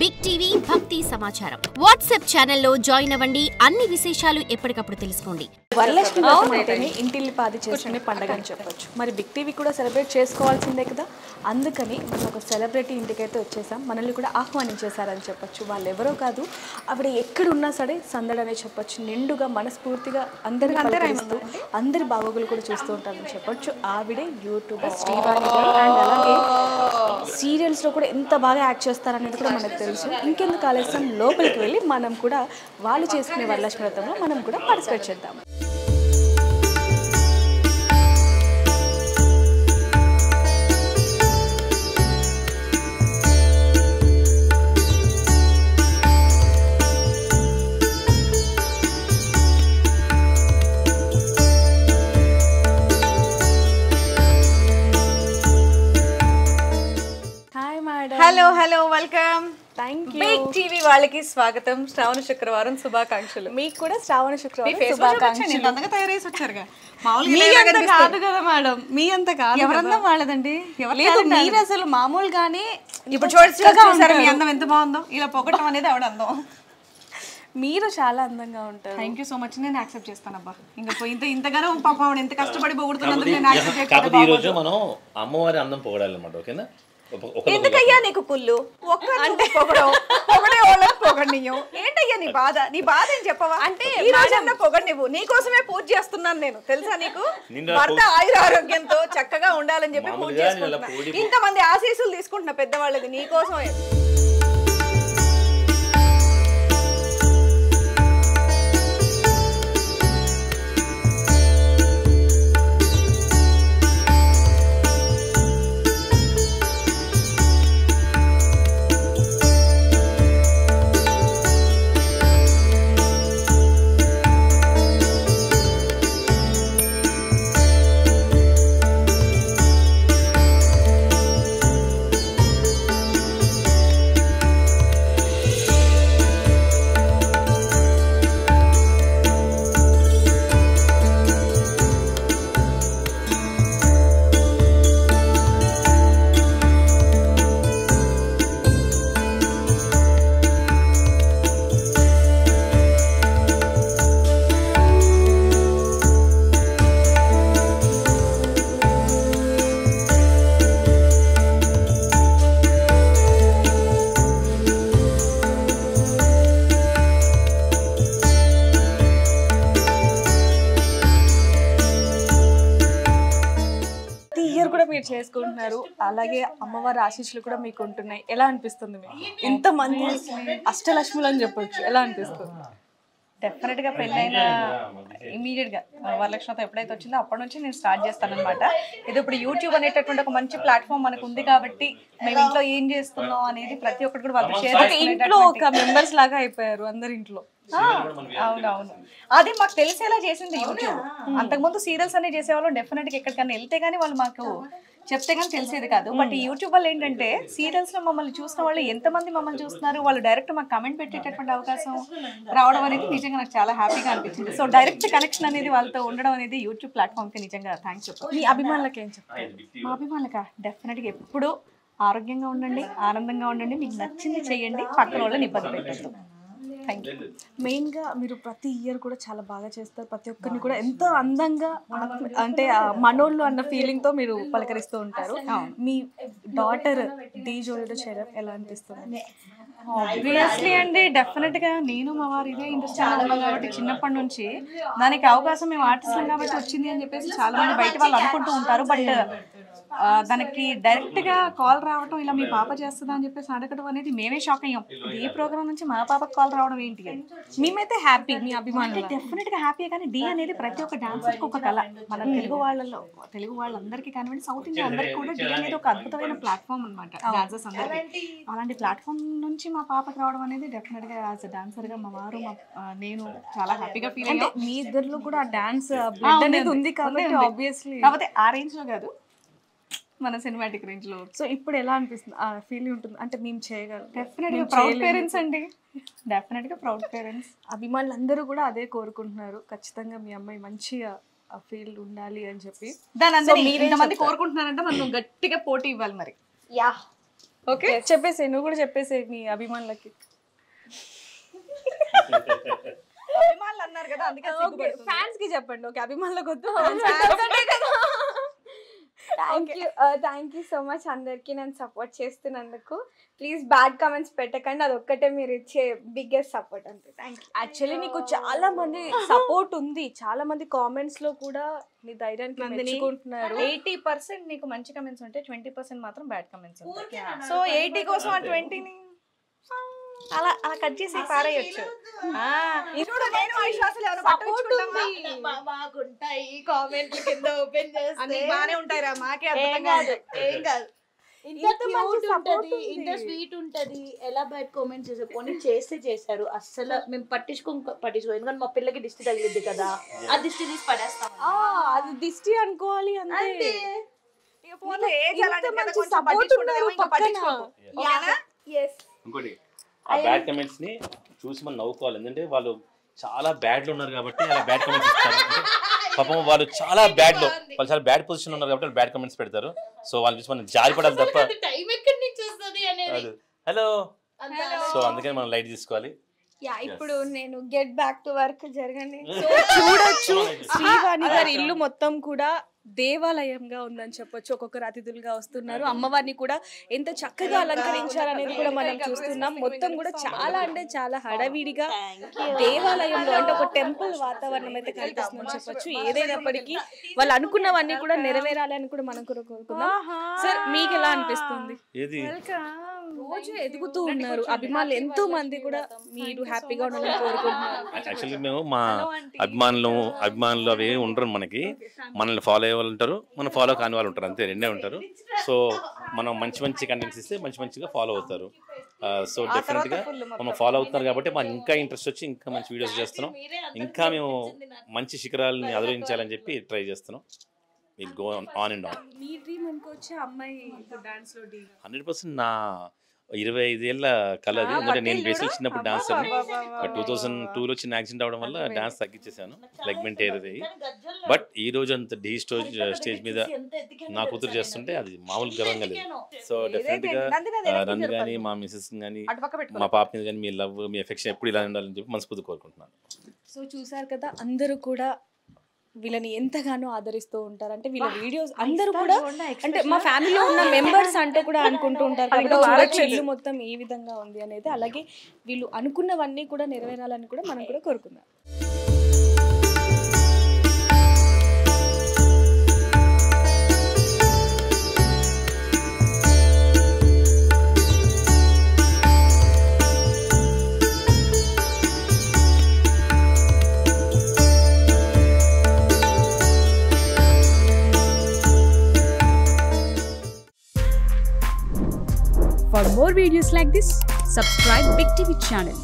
Big TV భక్తి సమాచారం WhatsApp ఛానల్లో జాయిన్ అవ్వండి. అన్ని విశేషాలు ఎప్పటికప్పుడు తెలుసుకోండి. వరలక్ష్మి వ్రతం అంటేనే ఇంటిల్లిపాది చేసుకునే పండుగ అని చెప్పొచ్చు. మరి బిగ్ టీవీ కూడా సెలబ్రేట్ చేసుకోవాల్సిందే కదా. అందుకని మనం ఒక సెలబ్రిటీ ఇంటికైతే వచ్చేసాం. మనల్ని కూడా ఆహ్వానించేశారని చెప్పొచ్చు. వాళ్ళు ఎవరో కాదు, ఆవిడ ఎక్కడున్నా సరే సందడనే చెప్పొచ్చు. నిండుగా మనస్ఫూర్తిగా అందరి పలకరిస్తూ అందరి బాగోగులు కూడా చూస్తూ ఉంటారని చెప్పొచ్చు. ఆవిడే యూట్యూబర్ శ్రీవాణి గారు. అండ్ అలాగే సీరియల్స్లో కూడా ఎంత బాగా యాక్ట్ చేస్తారనేది కూడా మనకు తెలుసు. ఇంకెందుకు ఆలస్యం, లోపలికి వెళ్ళి మనం కూడా వాళ్ళు చేసుకునే వరలక్ష్మి వ్రతంలో మనం కూడా పార్టిసిపేట్ చేద్దాం. Hello hello welcome. Thank you. Big TV వాళ్ళకి స్వాగతం. శ్రావణ శుక్రవారం శుభాకాంక్షలు. మీకు కూడా శ్రావణ శుక్రవారం శుభాకాంక్షలు. అంతగా తయారేసి వచ్చారుగా. మామూలుగా కాదు కదా మేడం, మీ అంత కాదు. ఎవరన్నా వాళ్ళదండి. లేదు మీరు అసలు మామూలుగానే ఇప్పుడు చూసారు మీ అందం ఎంత బాగుందో. ఇలా పొగటం అనేది ఆవిడ అందం. మీరు చాలా అందంగా ఉంటారు. Thank you so much. నేను యాక్సెప్ట్ చేస్తానబ్బా. ఇంకా ఇంతగానో పాప ఆవిడ ఎంత కష్టపడి పొగుడుతున్నందుకు నేను యాక్సెప్ట్ చేస్తాను. ఈ రోజు మనం అమ్మవారి అందం పొగడాలన్నమాట. ఓకేనా? ఎందుకయ్యా నీకు కుళ్ళు? అంటే పొగడే వాళ్ళని పొగడినియో ఏంటయ్యా నీ బాధ? నీ బాధ ఏం చెప్పవా? అంటే ఈ రోజన్నా పొగడి నువ్వు నీకోసమే పూజ చేస్తున్నాను నేను, తెలుసా నీకు? భర్త ఆయుర ఆరోగ్యంతో చక్కగా ఉండాలని చెప్పి పూజ చేసుకుంటున్నా. ఇంతమంది ఆశీస్సులు తీసుకుంటున్నా పెద్దవాళ్ళది నీకోసమే. మీరు చేసుకుంటున్నారు, అలాగే అమ్మవారి ఆశీస్సులు కూడా మీకు ఉంటున్నాయి. ఎలా అనిపిస్తుంది మీకు? ఇంతమంది అష్టలక్ష్ములు అని చెప్పొచ్చు, ఎలా అనిపిస్తుంది? డెఫినెట్ గా పెళ్ళైన ఇమీడియట్ గా వరలక్ష్మి ఎప్పుడైతే వచ్చిందో అప్పటి నుంచి నేను స్టార్ట్ చేస్తాను అనమాట. ఇది ఇప్పుడు యూట్యూబ్ అనేటటువంటి ఒక మంచి ప్లాట్ఫామ్ మనకు ఉంది కాబట్టి మేము ఇంట్లో ఏం చేస్తున్నాం అనేది ప్రతి ఒక్కటి కూడా వాళ్ళు షేర్ చేసుకునేటటువంటి ఇంట్లో ఒక మెంబర్స్ లాగా అయిపోయారు అందరి ఇంట్లో. అవునవును, అది మాకు తెలిసేలా చేసింది యూట్యూబ్. అంతకుముందు సీరియల్స్ అనేవి చేసేవాళ్ళు డెఫినెట్ గా ఎక్కడికైనా వెళ్తే గానీ వాళ్ళు మాకు చెప్తే కానీ తెలిసేది కాదు. బట్ ఈ యూట్యూబ్ వల్ల ఏంటంటే సీరియల్స్ లో మమ్మల్ని చూసిన వాళ్ళు ఎంతమంది మమ్మల్ని చూస్తున్నారు, వాళ్ళు డైరెక్ట్ మాకు కమెంట్ పెట్టేటటువంటి అవకాశం రావడం అనేది నిజంగా నాకు చాలా హ్యాపీగా అనిపించింది. సో డైరెక్ట్ కనెక్షన్ అనేది వాళ్ళతో ఉండడం అనేది యూట్యూబ్ ప్లాట్ఫామ్ కి నిజంగా థ్యాంక్స్ చెప్పాలి. మీ అభిమానులకి ఏం చెప్తారు? మా అభిమానులకా డెఫినెట్ గా ఎప్పుడు ఆరోగ్యంగా ఉండండి, ఆనందంగా ఉండండి, మీకు నచ్చింది చేయండి, పక్కన వాళ్ళని ఇబ్బంది పెట్టండి. మెయిన్గా మీరు ప్రతి ఇయర్ కూడా చాలా బాగా చేస్తారు. ప్రతి ఒక్కరిని కూడా ఎంతో అందంగా అంటే మనోళ్ళు అన్న ఫీలింగ్తో మీరు పలకరిస్తూ ఉంటారు. మీ డాటర్ డీ జోడీలో చేయడం ఎలా అనిపిస్తుంది? ఆబ్వియస్లీ అండి, డెఫినెట్ గా నేను మా వారు ఇదే ఇండస్ట్రీలో ఉన్నాం కాబట్టి చిన్నప్పటి నుంచి దానికి అవకాశం మేము ఆర్టిస్టులు కాబట్టి వచ్చింది అని చెప్పేసి చాలా మంది బయట వాళ్ళు అనుకుంటూ ఉంటారు. బట్ దానికి డైరెక్ట్ గా కాల్ రావడం, ఇలా మీ పాప చేస్తుందా అని చెప్పేసి అడగడం అనేది మేమే షాక్ అయ్యాం. ఈ ప్రోగ్రామ్ నుంచి మా పాపకు కాల్ రావడం ఏంటి అని. మేమైతే హ్యాపీ, మీ అభిమానులు డెఫినెట్ గా హ్యాపీ. కానీ డీ అనేది ప్రతి ఒక్క డాన్సర్ కి ఒక కళ. మన తెలుగు వాళ్ళందరికీ కానివ్వండి, సౌత్ ఇండియా అందరికీ కూడా డీ అనేది ఒక అద్భుతమైన ప్లాట్ఫామ్ అనమాట డాన్సర్స్ అందరికీ. అలాంటి ప్లాట్ఫామ్ నుంచి మా పాపకు రావడం అనేది డెఫినెట్ గా యాజ్ డాన్సర్ గా మా వారు నేను చాలా హ్యాపీగా ఫీల్ అయ్యాను. మీ ఇద్దరిలో కూడా డాన్స్ బ్లడ్ అనేది ఉంది కాబట్టి ఆబ్వియస్లీ, కాకపోతే ఆ రేంజ్ లో కాదు, మన సినిమాటిక్ రేంజ్ లో. సో ఇప్పుడు ఎలా అనిపిస్తుంది? ఆ ఫీలింగ్ ఉంటుంది అంటే మేము చేయగలం. డెఫినెట్ గా ప్రౌడ్ పేరెంట్స్ అండి, డెఫినెట్ గా ప్రౌడ్ పేరెంట్స్. అభిమానులు అందరూ కూడా అదే కోరుకుంటున్నారు, ఖచ్చితంగా మీ అమ్మాయి మంచిగా ఫీల్ ఉండాలి అని చెప్పి. దాని అందరూ మీరు ఎంతమంది కోరుకుంటున్నారంటే మనం గట్టిగా పోటీ ఇవ్వాలి మరి. యా ఓకే చెప్పేసేయ్, నువ్వు కూడా చెప్పేసేయ్ మీ అభిమానులకి. అభిమానులు అన్నారు కదా అందుకే సిగ్గుపడుతుంది. ఫ్యాన్స్ కి చెప్పండి. ఓకే, అభిమానులకు వద్దు. థ్యాంక్ యూ సో మచ్ అందరికి నన్ను సపోర్ట్ చేస్తున్నందుకు. ప్లీజ్ బ్యాడ్ కామెంట్స్ పెట్టకండి, అది ఒక్కటే మీరు ఇచ్చే బిగ్గెస్ట్ సపోర్ట్ అంతే. Thank you. యాక్చువల్లీ నీకు చాలా మంది సపోర్ట్ ఉంది, చాలా మంది కామెంట్స్ లో కూడా నీ ధైర్యానికి మెచ్చుకుంటున్నారు. 80% నీకు మంచి కమెంట్స్ ఉంటే 20% మాత్రం బ్యాడ్ కమెంట్స్ ఉంటాయి. సో 80 కోసం ఆ 20ని అలా అలా కట్ చేసి పారేయొచ్చు. చూడు నేను విశ్వాసాలు ఎవరు పట్టుకుంటామా మాకుంటాయి కామెంట్లు కింద ఓపెన్ చేస్తే అన్ని బానే ఉంటాయిరా, మాకే అర్థం కాదు. ఏం కాదు, ఇంత ఇంత స్వీట్ ఉంటది. ఎలా బయట కామెంట్ చేసే పోనీ చేశారు, అస్సలు మేము పట్టించుకో ఎందుకంటే మా పిల్లకి దిష్టి తగిలింది కదా, ఆ దిష్టి తీసి పడేస్తాం. అది దిష్టి అనుకోవాలి అంతే. ఇక ఫోన్లో ఏ చాలంటే కదా కొంచెం పట్టించుకుంటామో ఇంకా పట్టించుకోకు. ఓకేనా? ఇంకోటి ఆ బ్యాడ్ కమెంట్స్ ని చూసి మనం నవ్వుకోవాలి. ఎందుకంటే వాళ్ళు చాలా బ్యాడ్ లో ఉన్నారు కాబట్టి అలా బ్యాడ్ కమెంట్స్ ఇస్తారు. పాపం వాళ్ళు చాలా బ్యాడ్ లో, వాళ్ళు చాలా బ్యాడ్ పొజిషన్ ఉన్నారు కాబట్టి వాళ్ళు బ్యాడ్ కమెంట్స్ పెడతారు. సో వాళ్ళు చూసి మనం జారిపడాలి తప్ప. టైం ఎక్కడి నుంచి వస్తుంది అనేది. హలో, సో అందుకని మనం లైట్ తీసుకోవాలి. యా, ఇప్పుడు నేను గెట్ బ్యాక్ టు వర్క్ జరగండి. చూడొచ్చు శ్రీవాణి గారి ఇల్లు మొత్తం కూడా దేవాలయంగా ఉందని చెప్పొచ్చు. ఒక్కొక్కరు అతిథులుగా వస్తున్నారు. అమ్మవారిని కూడా ఎంత చక్కగా అలంకరించారనేది కూడా మనం చూస్తున్నాం. మొత్తం కూడా చాలా అంటే చాలా హడావిడిగా దేవాలయంలో అంటే ఒక టెంపుల్ వాతావరణం అయితే కనిపిస్తుందని చెప్పొచ్చు. ఏదైనప్పటికీ వాళ్ళు అనుకున్నవన్నీ కూడా నెరవేరాలి అని కూడా మనం కూడా కోరుకున్నాం. సార్, మీకు ఎలా అనిపిస్తుంది? రోజు ఎదుగుతూ ఉన్నారు అభిమానులు, ఎంతో మంది కూడా మీరు హ్యాపీగా ఉండాలని కోరుకుంటున్నారు. యాక్చువల్లీ మేము మా అభిమానులు అవి ఉండరు. మనల్ని ఫాలో అయ్యే వాళ్ళు ఉంటారు, మనం ఫాలో కాని వాళ్ళు ఉంటారు, అంతే రెండే ఉంటారు. సో మనం మంచి కంటెంట్స్ ఇస్తే మంచిగా ఫాలో అవుతారు. సో డెఫినెట్గా మనం ఫాలో అవుతున్నారు కాబట్టి మనం ఇంకా ఇంట్రెస్ట్ వచ్చి ఇంకా మంచి వీడియోస్ చేస్తున్నాం. ఇంకా మేము మంచి శిఖరాలని అధిరోహించాలని చెప్పి ట్రై చేస్తున్నాం. Will go on and on. Me dream అనుకోవచ్చా అమ్మాయి డాన్స్ లో? 100% నా 25 ఏళ్ళ కళ అది. ఎందుకంటే నేను బేసిక్ చిన్నప్పుడు డాన్స్ అని 2002లో చిన్న యాక్సిడెంట్ అవడం వల్ల డాన్స్ తగ్గించేసాను, లెగ్మెంట్ ఏది. బట్ ఈ రోజు అంత స్టేజ్ మీద నా కూతురు చేస్తుంటే అది మామూలు గర్వంగా లేదు. సో డెఫినెట్గా నన్ను కానీ మా మిసెస్ కానీ మా పాప మీద కానీ మీ లవ్ మీ ఎఫెక్షన్ ఎప్పుడు ఇలా ఉండాలని చెప్పి మనస్ఫూర్తి కోరుకుంటున్నాను. సో చూసారు కదా, అందరూ కూడా వీళ్ళని ఎంతగానో ఆదరిస్తూ ఉంటారు. అంటే వీళ్ళ వీడియోస్ అందరూ కూడా అంటే మా ఫ్యామిలీలో ఉన్న మెంబర్స్ అంటే కూడా అనుకుంటూ ఉంటారు. కాబట్టి ఇల్లు మొత్తం ఏ విధంగా ఉంది అనేది, అలాగే వీళ్ళు అనుకున్నవన్నీ కూడా నెరవేరాలని కూడా మనం కూడా కోరుకుందాం. For more videos like this, subscribe Big TV channel.